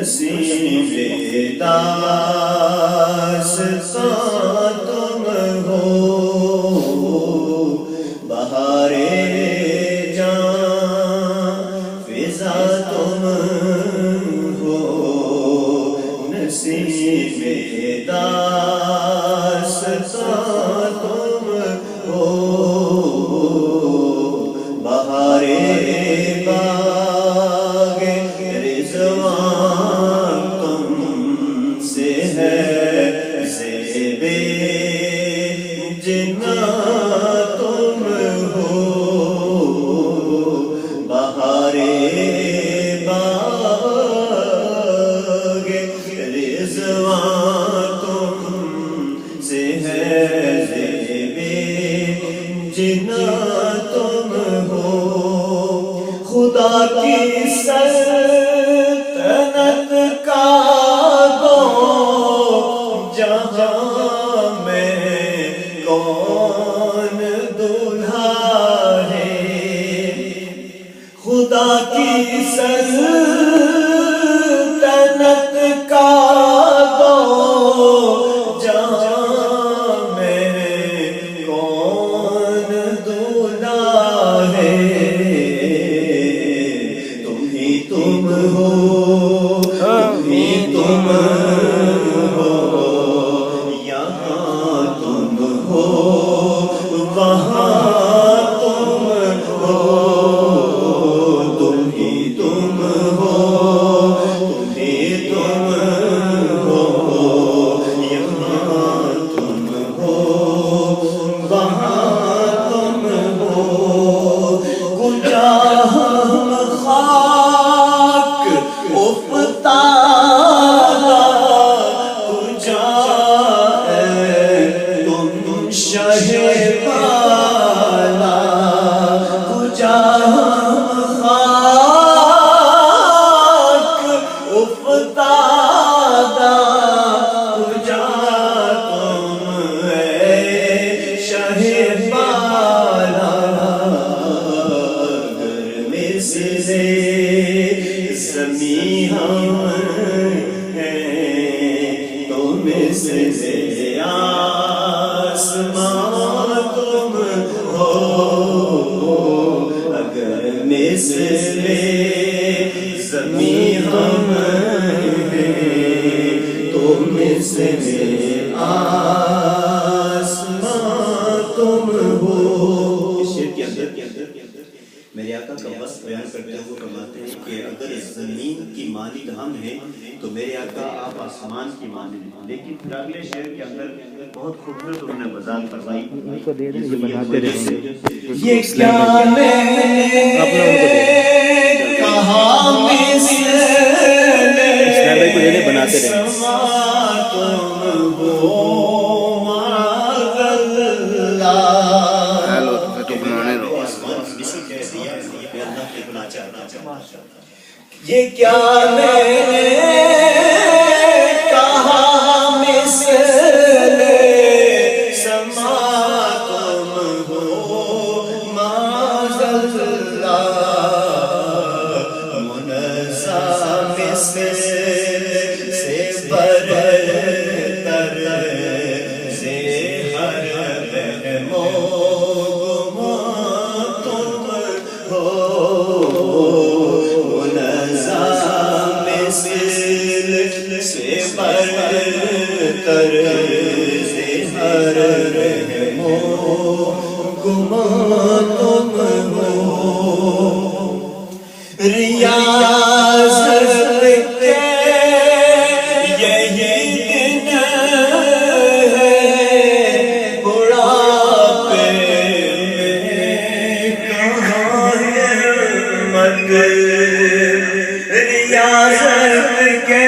نسیم داستاں تم ہو، بہار جان فضا تم ہو، نسیم داستاں تم ہو، بہار باغ رضوان تم سے ہے، زیب جنات تم ہو، بہار باغ رضوان تم سے ہے، زیب جنات تم ہو، خدا کی سلطنت کا دو جہاں میں کون دلہا ہے، خدا کی سلطنت کا دو جہاں میں کون دلہا ہے، تم ہی تم ہو، تم ہی تم ہو، یہاں تم ہو، وہاں تم ہو، تم ہی تم ہو، تم ہی تم ہو، یہاں تم ہو، وہاں تم ہو، کجا ہم خاک افتادہ، کجا تم شہ بالا، کجا ہم خاک افتادہ، کجا تم شہ بالا، اگر مثل زمیں ہم ہیں تو مثل آسمان تم ہو، اگر مثل زمیں ہم ہیں تو مثل آسمان تم ہو۔ اس شعر کے اندر میرے آقا کا وصف بیان کرتے ہوئے فرماتے ہیں کہ اگر زمین کی مالک ہم ہیں تو میرے آقا آپ آسمان کی مالک ہیں، لیکن پھر اگلے شعر کے اندر بہت خوبصورت انہوں نے وضاحت فرمائی، یہ کیا میں کہا مثل سما تم ہو، معاذ اللہ، یہ کیا میں کہا مثل سما تم ہو، معاذ اللہ، منزہ مثل سے برتر سے ہر وہم و گمان تم ہو، سے برتر سے ہر رحم و گمان تم ہو، ریاضت کے یہی دن ہے، بڑھاپے میں کہاں نعمت، ریاضت کے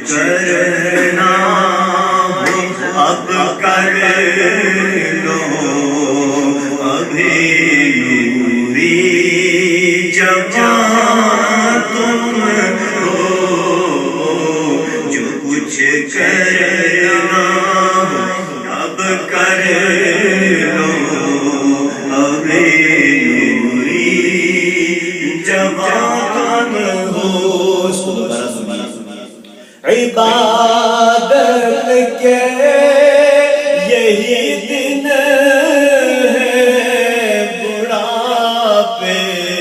کرنا اب کر لو، ابھی نوری جوان تم ہو، جو جوان ہو. اس کو دوبارہ سنیے. عبادت کے یہی دن ہے بڑھاپے